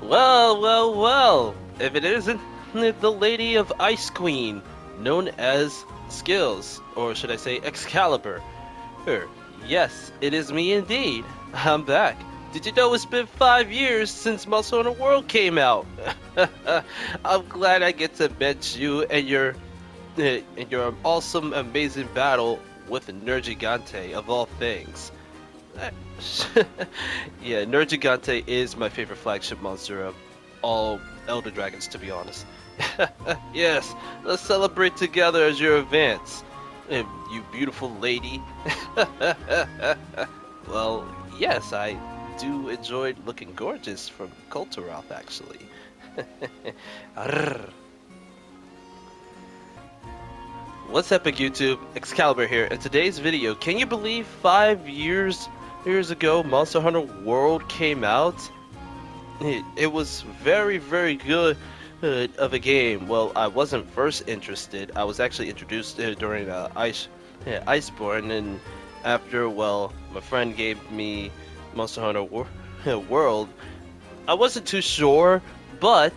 Well, well, well. If it isn't the Lady of Ice Queen, known as Skills, or should I say Excalibur. Er, yes, it is me indeed. I'm back. Did you know it's been 5 years since Monster Hunter World came out? I'm glad I get to meet you and your awesome, amazing battle with Nergigante of all things. Uh, yeah, Nergigante is my favorite flagship monster of all Elder Dragons, to be honest. Yes, let's celebrate together as you advance. You beautiful lady. Well, yes, I do enjoy looking gorgeous from Kulturoth, actually. Arrr. What's epic, YouTube? Excalibur here. In today's video, can you believe 5 years ago Monster Hunter World came out? It was very, very good of a game. Well, I wasn't first interested. I was actually introduced during Iceborn, and after, well, my friend gave me Monster Hunter World. I wasn't too sure, but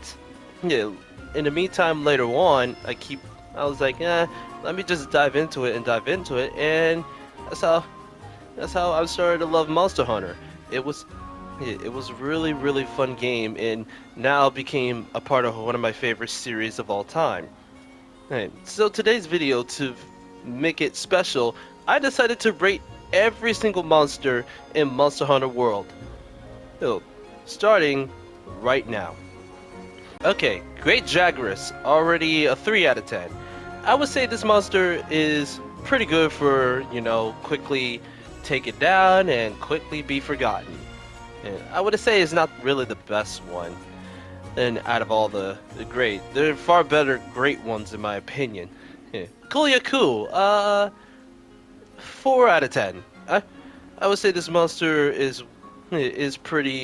yeah, in the meantime, later on, I was like, let me just dive into it, and that's how I started to love Monster Hunter. It was it was really, really fun game, and now became a part of one of my favorite series of all time. Right, so today's video, to make it special, I decided to rate every single monster in Monster Hunter World. So, starting right now. Okay, Great Jagras, already a 3 out of 10. I would say this monster is pretty good for, quickly take it down and quickly be forgotten. And I would say it's not really the best one. And out of all the great, there are far better great ones in my opinion. Yeah. Kulyaku, 4 out of 10. I would say this monster is pretty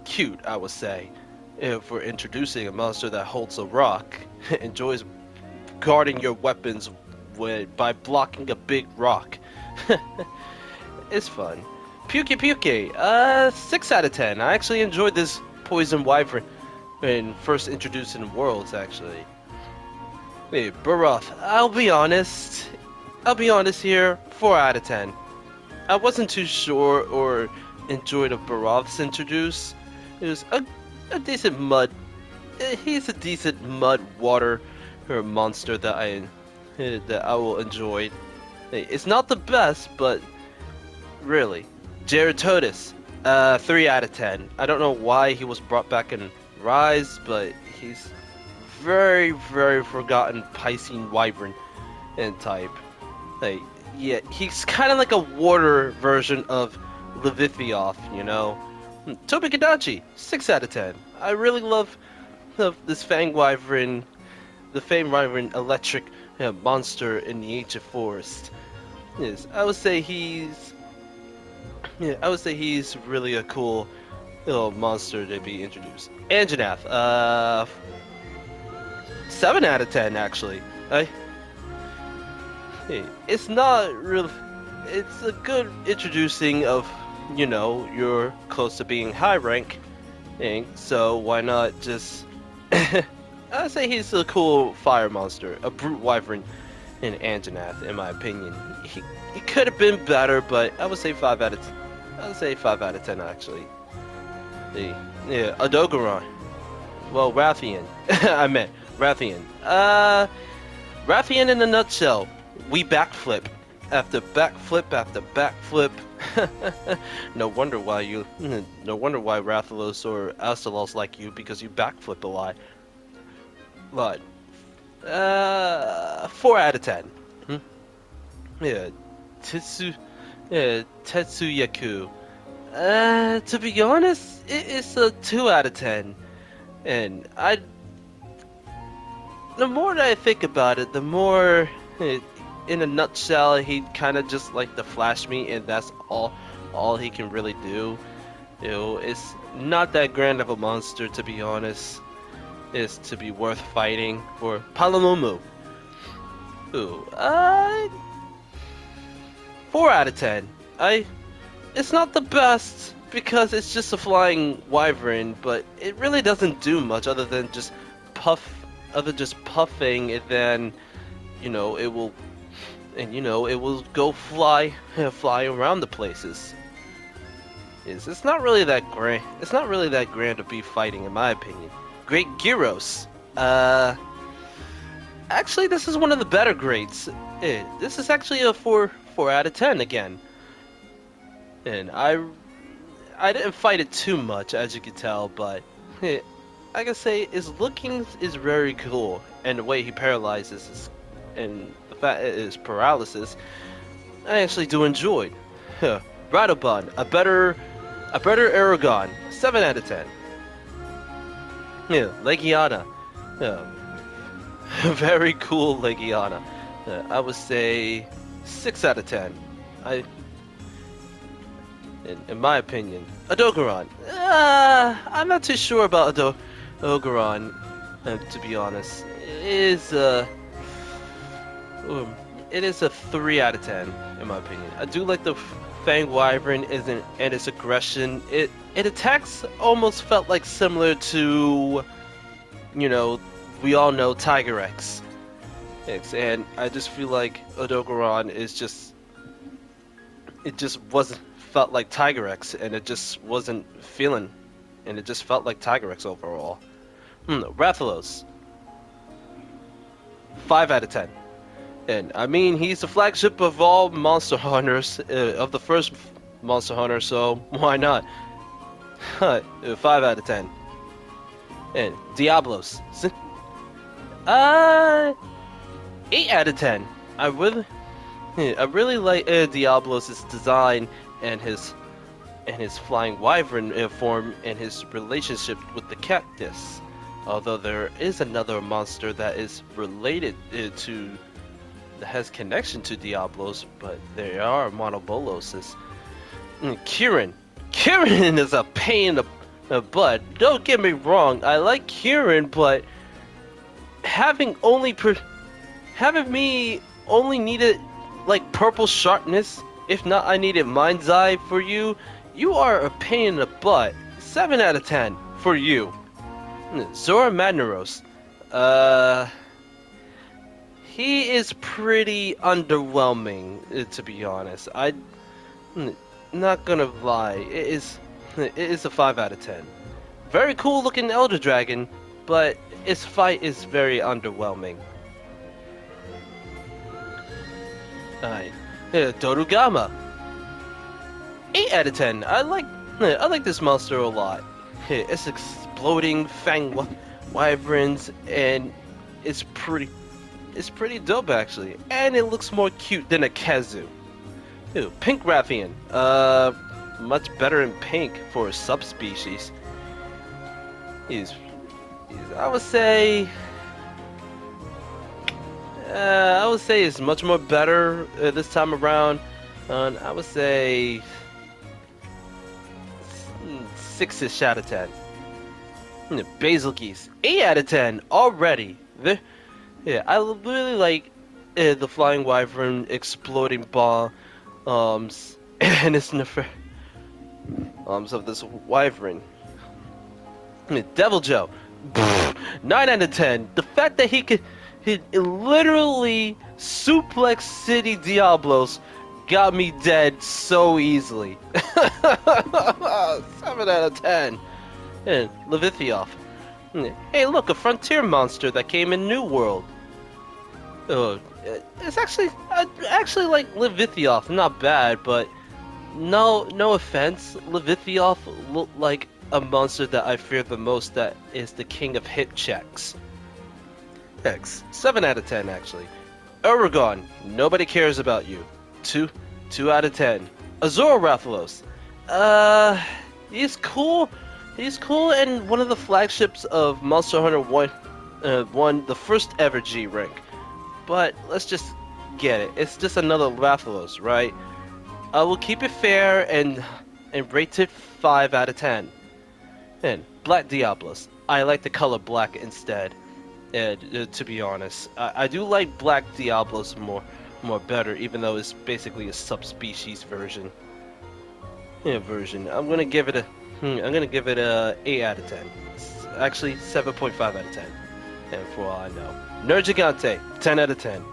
cute. I would say, for introducing a monster that holds a rock, enjoys guarding your weapons by blocking a big rock. It's fun. Puke Puke, 6 out of 10. I actually enjoyed this poison wyvern when first introduced in Worlds, actually. Hey, Baroth, I'll be honest here, 4 out of 10. I wasn't too sure or enjoyed a Baroth's introduce. It was a decent mud. He's a decent mud water monster that I will enjoy. Hey, it's not the best, but really. Geratodus, 3 out of 10. I don't know why he was brought back in Rise, but he's very, very forgotten Piscine Wyvern in type. Like, yeah, he's kind of like a water version of Levithioth, you know? Tobikadachi, 6 out of 10. I really love this Fang Wyvern, the Fang Wyvern electric monster in the Ancient Forest. Yes, I would say he's really a cool little monster to be introduced. Anjanath, 7 out of 10 actually. It's not really. It's a good introducing of, you're close to being high rank, so why not just. I'd say he's a cool fire monster, a brute wyvern in Anjanath, in my opinion. He could have been better, but I would say 5 out of 10. I would say 5 out of 10 actually. Yeah, Adogaron. Well, Rathian. I meant Rathian. Rathian in a nutshell. We backflip after backflip after backflip. No wonder why Rathalos or Astalos like you, because you backflip a lot. But 4 out of 10. Yeah, Tetsuyaku. To be honest, it's a 2 out of 10. And the more that I think about it, the more, in a nutshell, he kind of just like to flash me, and that's all he can really do. It's not that grand of a monster, to be honest. It's to be worth fighting for. Palamumu. Ooh, 4 out of 10. it's not the best because it's just a flying wyvern, but it really doesn't do much other than just puffing, and then it will, it will go fly around the places. It's not really that grand. It's not really that grand to be fighting, in my opinion. Great Gyros. Actually, this is one of the better grades. This is actually a 4 out of 10 again. And I didn't fight it too much, as you can tell, but I can say his looking is very cool, and the way he paralyzes and the fact it is paralysis, I actually do enjoy. Radobun, a better Aragon, 7 out of 10. Yeah, Legiana, very cool Legiana. I would say 6 out of 10. In my opinion, Adogaron. I'm not too sure about Adogaron, to be honest. It is a 3 out of 10 in my opinion. I do like the Fang Wyvern and its aggression. It attacks almost felt like similar to, we all know Tiger X. And I just feel like Adogaron is just wasn't felt like Tiger X, and it just wasn't feeling, and it just felt like Tiger X overall. Rathalos, 5 out of 10. And I mean, he's the flagship of all Monster Hunters, of the first Monster Hunter, so why not? 5 out of 10. And Diablos, 8 out of 10. I really like Diablos' design and his flying wyvern form and his relationship with the cactus. Although there is another monster that is related that has connection to Diablos, but they are monoboloses. Kieran is a pain in the butt. Don't get me wrong, I like Kieran, but having me only needed like purple sharpness, if not I needed mind's eye for you. You are a pain in the butt. 7 out of 10 for you. Zora Magnaros. He is pretty underwhelming, to be honest. I'm not gonna lie. It is a 5 out of 10. Very cool looking Elder Dragon, but its fight is very underwhelming. Alright. Dorugama, 8 out of 10. I like this monster a lot. It's exploding Fang Wyverns, and it's pretty dope actually. And it looks more cute than a Kazu. Pink Rathian. Much better in pink for a subspecies. I would say it's much more better this time around. I would say 6-ish out of 10. Basil Geese, 8 out of 10 already. I really like the Flying Wyvern exploding bombs and its of this Wyvern. Devil Joe, 9 out of 10. The fact that he literally suplex City Diablos got me dead so easily. 7 out of 10. And Levithioth. Hey, look, a frontier monster that came in New World. It's actually, I actually like Levithioth, not bad, but no offense, Levithioth looked like a monster that I fear the most, that is the king of hit checks. 7 out of 10 actually. Aragon, nobody cares about you. 2 out of 10. Azora Rathalos. He's cool. He's cool, and one of the flagships of Monster Hunter 1, the first ever G rank. But let's just get it. It's just another Rathalos, right? I will keep it fair and rate it 5 out of 10. And Black Diablos. I like the color black instead. And to be honest, I do like Black Diablos more better, even though it's basically a subspecies version. version. I'm gonna give it a 8 out of 10. Actually, 7.5 out of 10. And for all I know, Nergigante, 10 out of 10.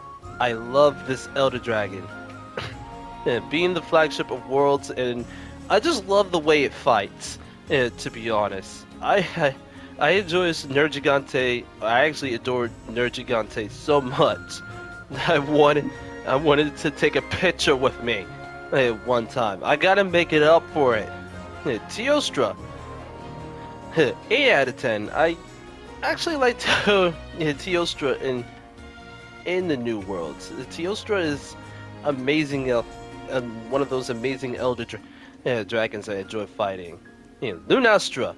I love this Elder Dragon. Being the flagship of Worlds, and I just love the way it fights. To be honest, I enjoy this Nergigante. I actually adored Nergigante so much. I wanted to take a picture with me at one time. I gotta make it up for it. Teostra, 8 out of 10. I actually like Teostra in the New Worlds. Teostra is amazing, one of those amazing Elder Dragons I enjoy fighting. Lunastra,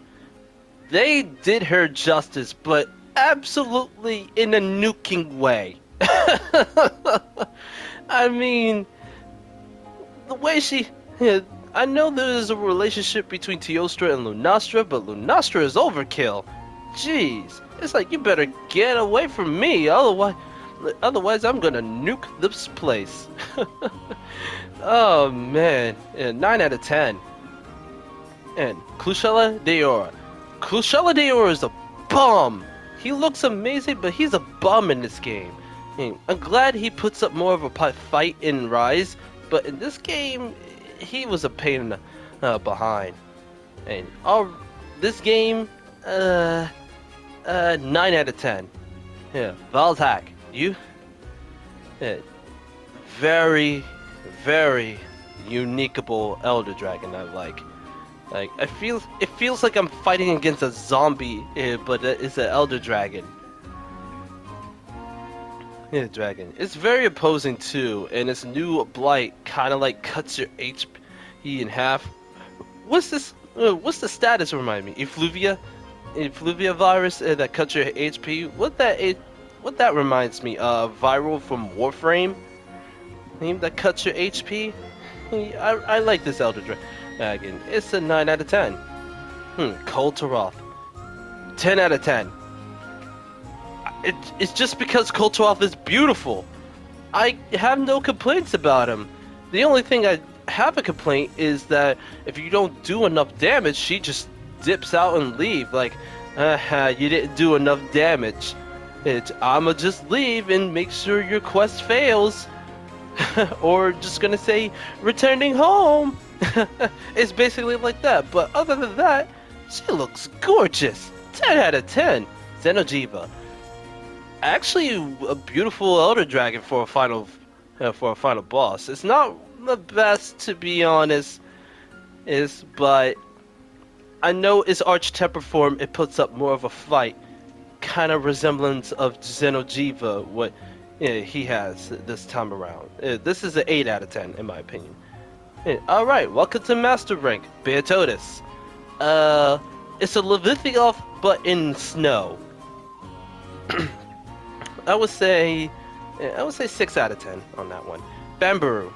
they did her justice, but absolutely in a nuking way. I mean, the way she... I know there's a relationship between Teostra and Lunastra, but Lunastra is overkill. Jeez, it's like you better get away from me, otherwise I'm gonna nuke this place. Oh man, 9 out of 10. And Crushella Deora. Crushella Deora is a bum. He looks amazing, but he's a bum in this game. I'm glad he puts up more of a fight in Rise, but in this game, he was a pain in the behind. And this game, 9 out of 10. Yeah, Valtak, you, very, very uniqueable Elder Dragon. I like. It feels like I'm fighting against a zombie, but it's an Elder Dragon. Dragon. It's very opposing too, and its new blight kind of like cuts your HP in half. What's this? What's the status? Remind me. Effluvia virus that cuts your HP. What that reminds me of? Viral from Warframe. That cuts your HP. I like this Elder Dragon. It's a 9 out of 10. Cold Taroth. 10 out of 10. It's just because Koltaroth is beautiful. I have no complaints about him. The only thing I have a complaint is that if you don't do enough damage, she just dips out and leave. Like, you didn't do enough damage. I'ma just leave and make sure your quest fails. Or just gonna say, returning home. It's basically like that. But other than that, she looks gorgeous. 10 out of 10. Xenojiva. Actually, a beautiful Elder Dragon for a final boss. It's not the best, to be honest, but I know its Arch-Temper form, it puts up more of a fight, kind of resemblance of Xenojiva, what he has this time around. This is an 8 out of 10 in my opinion. Alright, welcome to Master Rank, Beatotus. It's a Levithioth, but in snow. I would say 6 out of 10 on that one. Bambaru,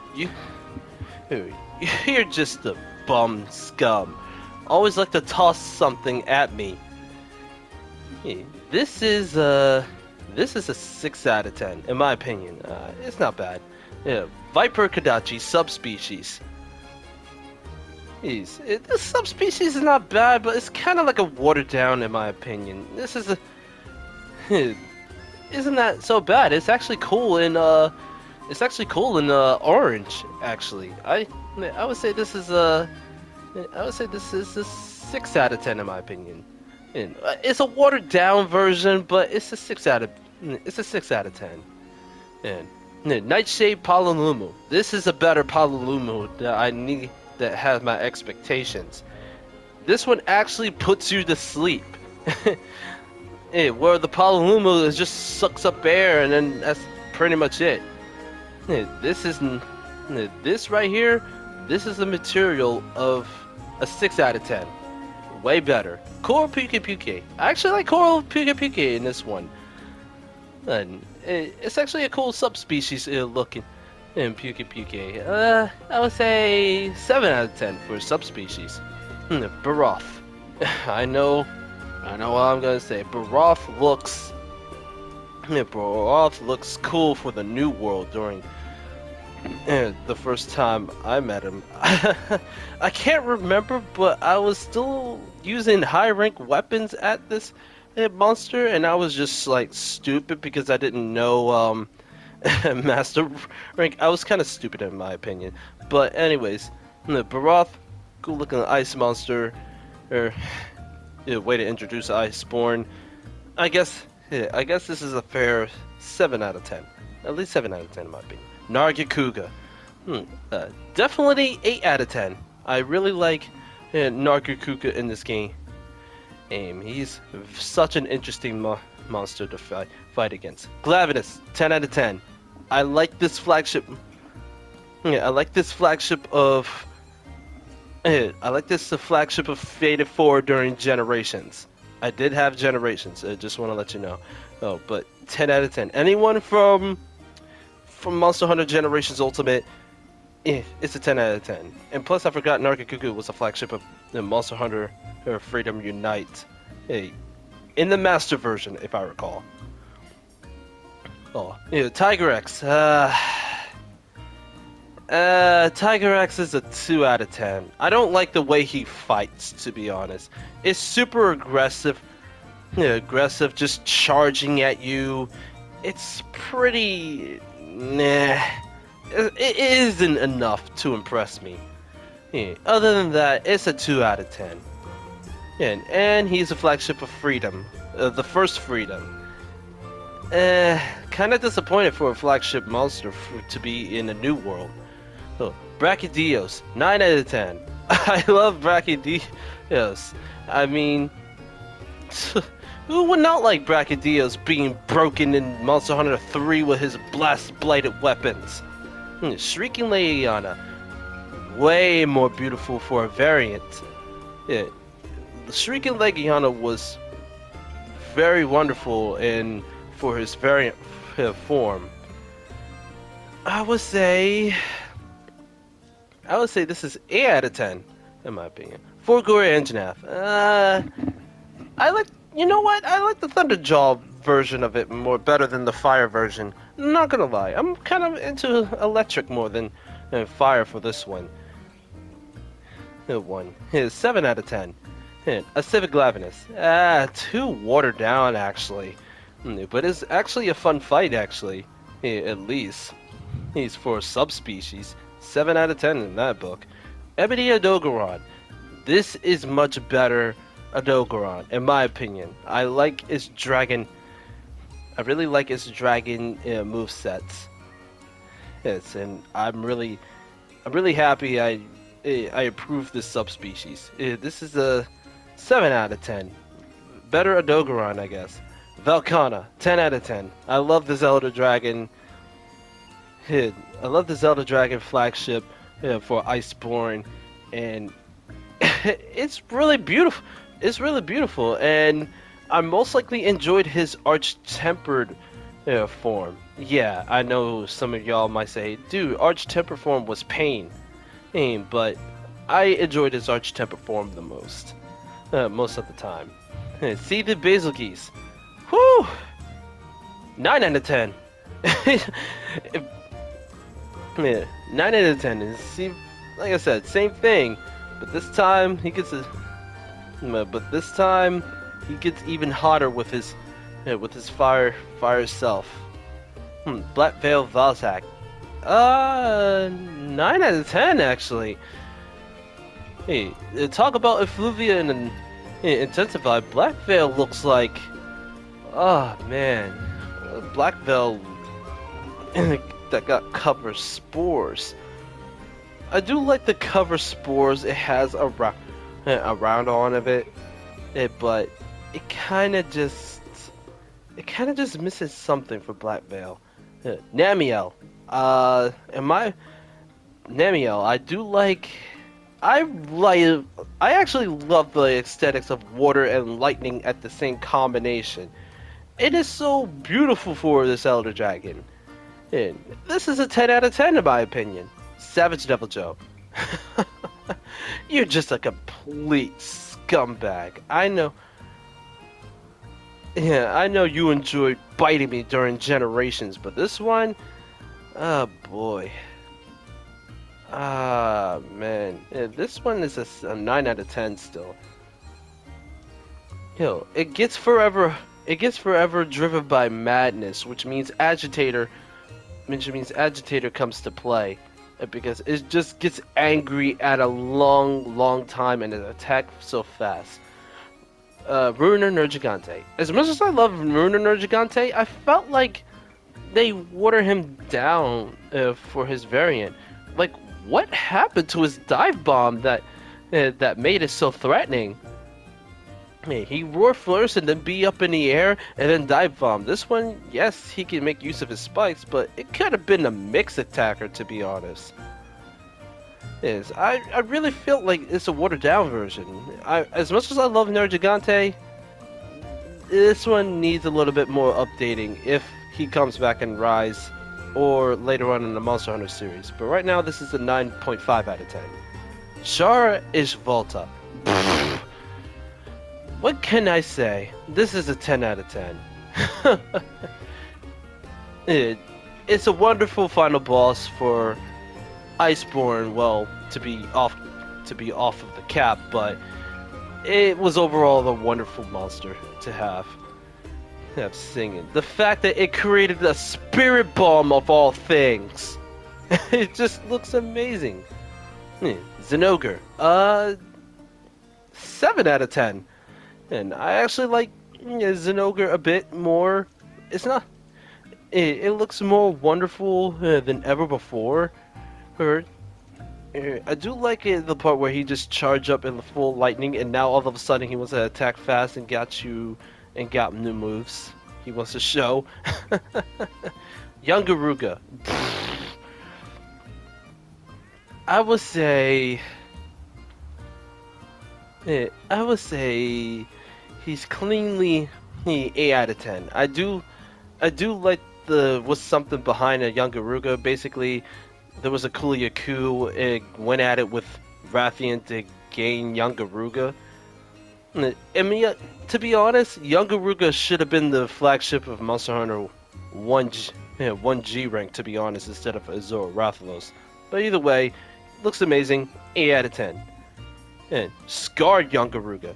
you're just a bum scum. Always like to toss something at me. This is a 6 out of 10 in my opinion. It's not bad. Viper Kodachi subspecies. This subspecies is not bad, but it's kind of like a watered down in my opinion. This is a isn't that so bad? It's actually cool in orange. Actually, I would say this is a 6 out of 10 in my opinion. And it's a watered down version, but it's a 6 out of 10. And Nightshade Palumu. This is a better Palumu that I need, that has my expectations. This one actually puts you to sleep. Where the Palumu just sucks up air and then that's pretty much it. This right here, this is the material of a 6 out of 10. Way better. Coral Puke Puke. I actually like Coral Puke Puke in this one. And it's actually a cool subspecies looking in Puke Puke. I would say 7 out of 10 for subspecies. Baroth. I know what I'm gonna say. Baroth looks cool for the new world during the first time I met him. I can't remember, but I was still using high rank weapons at this monster, and I was just like stupid because I didn't know master rank. I was kind of stupid in my opinion. But anyways, the Baroth, cool looking ice monster, or way to introduce Iceborn. I guess I guess this is a fair 7 out of 10. At least 7 out of 10 in my opinion. Nargacuga. Definitely 8 out of 10. I really like Nargacuga in this game. He's such an interesting monster to fight against. Glavenus, 10 out of 10. I like this flagship. Yeah, I like this flagship of. I like this the flagship of Faded 4 during Generations. I did have Generations. I just want to let you know. Oh, but 10 out of 10. Anyone from Monster Hunter Generations Ultimate, it's a 10 out of 10. And plus, I forgot Nargacuga was a flagship of the Monster Hunter Freedom Unite. Hey, in the Master version, if I recall. Oh, yeah, Tiger X. Tiger X is a 2 out of 10. I don't like the way he fights, to be honest. It's super aggressive. Aggressive, just charging at you. It's pretty... Nah. It isn't enough to impress me. Yeah, other than that, it's a 2 out of 10. And he's a flagship of Freedom. The first Freedom. Kind of disappointed for a flagship monster to be in a new world. Oh, Brachydios, 9 out of 10. I love Brachydios. I mean, who would not like Brachydios being broken in Monster Hunter 3 with his blast-bladed weapons? Shrieking Legiana, way more beautiful for a variant. Yeah, the Shrieking Legiana was very wonderful for his variant form. I would say this is 8 out of 10, in my opinion. For Gory Engineath. I like, you know what? I like the Thunderjaw version of it better than the Fire version. Not gonna lie, I'm kind of into electric more than fire for this one. Here's 7 out of 10. A Civic Glavenus. Too watered down actually. But it's actually a fun fight actually. At least. He's for subspecies. 7 out of 10 in that book. Ebony Adogaron. This is much better Adogaron, in my opinion. I like its dragon. I really like its dragon movesets. Yes, and I'm really happy I approve this subspecies. This is a 7 out of 10. Better Adogaron, I guess. Valkana, 10 out of 10. I love the Zelda Dragon. I love the Zelda Dragon flagship for Iceborn, and it's really beautiful. It's really beautiful, and I most likely enjoyed his Arch-Tempered form. Yeah, I know some of y'all might say, dude, Arch-Tempered form was pain, but I enjoyed his Arch-Tempered form the most of the time. See the Basil Geese. Whew! 9 out of 10. Yeah, 9 out of 10 is, like I said, same thing, but this time he gets even hotter with his fire self. Black Veil Valzak. 9 out of 10 actually. Hey, talk about Effluvia and Intensify. Black Veil looks like, oh man, Black Veil that got cover spores. I do like the cover spores it has around on of it, but it kind of just misses something for Black Veil. Namiel, Namiel, I actually love the aesthetics of water and lightning at the same combination. It is so beautiful for this Elder Dragon. And this is a 10 out of 10 in my opinion. Savage Devil Joe. You're just a complete scumbag. I know. Yeah, I know you enjoyed biting me during Generations, but this one, oh boy. Ah, man. This one is a 9 out of 10 still. It gets forever driven by madness, which means agitator comes to play. Because it just gets angry at a long time and it attacks so fast. Ruiner Nergigante. As much as I love Ruiner Nergigante, I felt like they water him down for his variant. Like, what happened to his dive bomb that made it so threatening? Hey, he roar first and then be up in the air and then dive bomb. This one, yes, he can make use of his spikes, but it could have been a mix attacker to be honest. Yes, I really feel like it's a watered down version. As much as I love Nergigante, this one needs a little bit more updating if he comes back in Rise or later on in the Monster Hunter series. But right now, this is a 9.5 out of 10. Shara Ishvolta. What can I say? This is a 10 out of 10. It's a wonderful final boss for Iceborn. Well, to be off of the cap, but it was overall a wonderful monster to have singing. The fact that it created a spirit bomb of all things, it just looks amazing. Zinogre, 7 out of 10. And I actually like Zinogre a bit more. It's not. It looks more wonderful than ever before. I do like the part where he just charged up in the full lightning, and now all of a sudden he wants to attack fast and got new moves. He wants to show. Yangaruga. I would say he's cleanly 8 out of 10. I do like what's something behind a Yangaruga. Basically, there was a Kuliaku. It went at it with Rathian to gain Yangaruga. I mean, to be honest, Yangaruga should have been the flagship of Monster Hunter 1G rank, to be honest, instead of Azor Rathalos. But either way, looks amazing. 8 out of 10. And Scarred Yangaruga.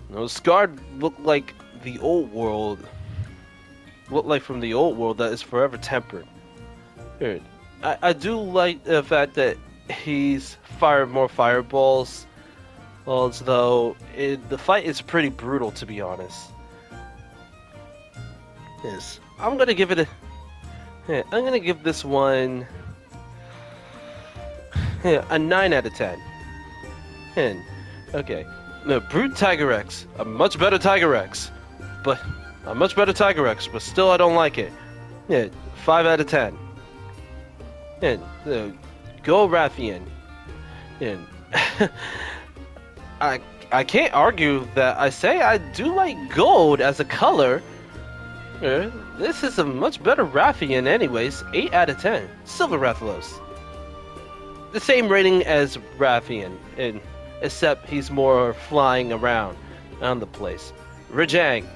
No, Scarred looked like the old world. Looked like from the old world that is forever tempered. I do like the fact that he's fired more fireballs, although the fight is pretty brutal, to be honest. Yes, I'm gonna give this one a 9 out of 10. And okay, no, Brute Tiger X, a much better Tiger X, but still I don't like it. 5 out of 10. And Go Rathian. And I can't argue that I say I do like gold as a color. This is a much better Rathian anyways. 8 out of 10. Silver Rathalos. The same rating as Rathian, except he's more flying around the place. Rajang.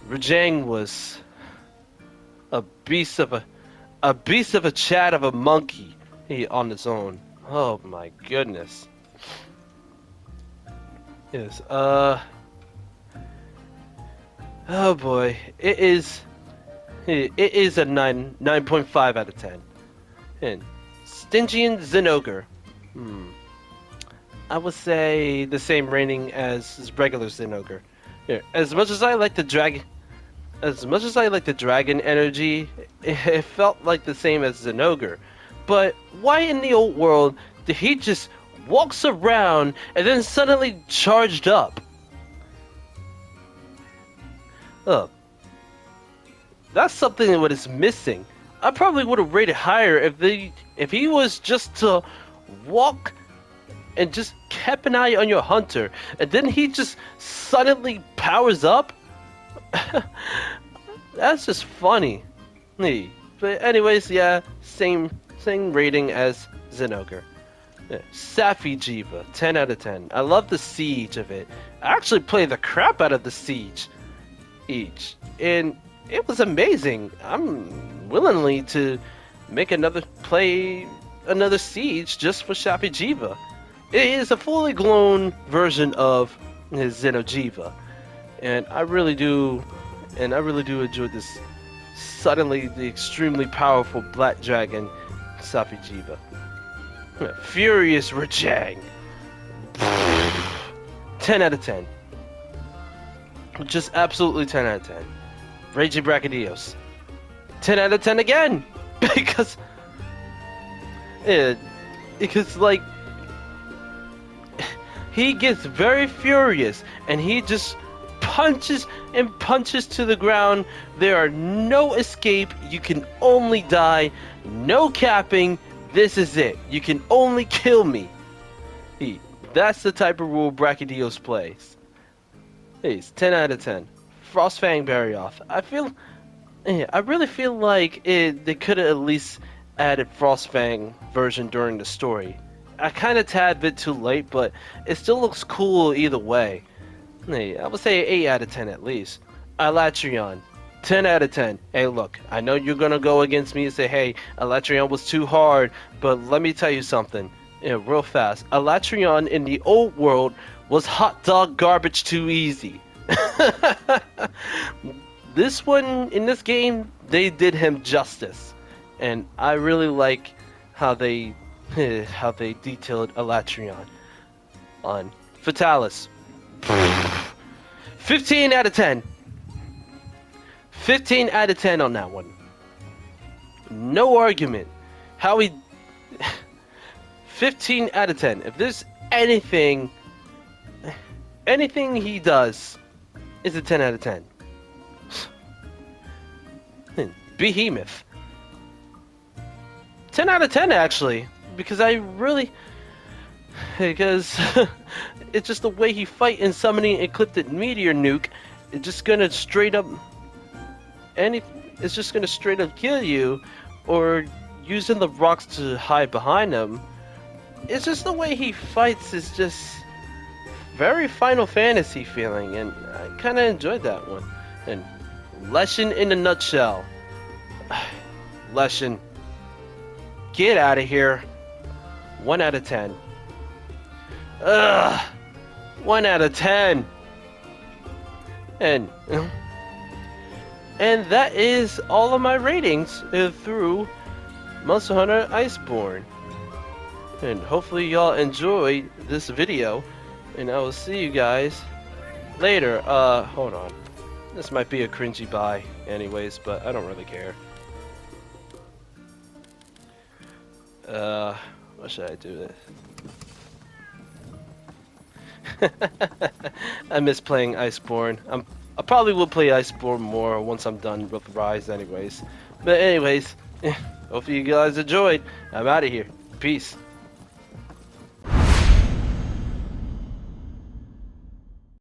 Rajang was a beast of a chat of a monkey on its own. Oh my goodness. Yes. Oh boy. It is a 9.5 out of 10. And Stygian Zinogre. I would say the same rating as regular Zinogre. As much as I like the dragon energy, it felt like the same as Zinogre. But why in the old world did he just walks around and then suddenly charged up? That's something that is missing. I probably would have rated higher if he was just to walk and just kept an eye on your hunter, and then he just suddenly powers up. That's just funny. But anyways, yeah, same rating as Zinogre. Safi Jiva, 10 out of 10. I love the siege of it. I actually played the crap out of the siege and it was amazing. willingly to make another siege just for Shapijiva. It is a fully grown version of his Xenojiva, and I really do enjoy this suddenly the extremely powerful Black Dragon Safijiva. Furious Rajang. 10 out of 10. Just absolutely 10 out of 10. Raging Brachydios. 10 out of 10 again! because like he gets very furious and he just punches and punches to the ground. There are no escape. You can only die. No capping. This is it. You can only kill me. That's the type of rule Brachydios plays. He's 10 out of 10. Frostfang Barryoth. I really feel like they could have at least added Frostfang version during the story. I kind of tad bit too late, but it still looks cool either way. Hey, I would say 8 out of 10 at least. Alatreon, 10 out of 10. Hey, look, I know you're gonna go against me and say, hey, Alatreon was too hard, but let me tell you something. Real fast. Alatreon in the old world was hot dog garbage too easy. This one, in this game, they did him justice. And I really like how they detailed Alatreon. On Fatalis. 15 out of 10. 15 out of 10 on that one. No argument. How he 15 out of 10. If there's anything he does is a 10 out of 10. Behemoth. 10 out of 10 actually, because it's just the way he fight in summoning Ecliptic Meteor Nuke. It's just gonna straight up kill you, or using the rocks to hide behind him. It's just the way he fights is just very Final Fantasy feeling, and I kind of enjoyed that one. And Leshen in a nutshell. Leshen, get out of here. 1 out of 10. Ugh. 1 out of 10. And that is all of my ratings through Monster Hunter Iceborn. And hopefully y'all enjoyed this video, and I will see you guys later. Hold on. This might be a cringy buy anyways, but I don't really care. What should I do this? I miss playing Iceborn. I probably will play Iceborn more once I'm done with Rise anyways. But anyways, hopefully you guys enjoyed. I'm out of here. Peace.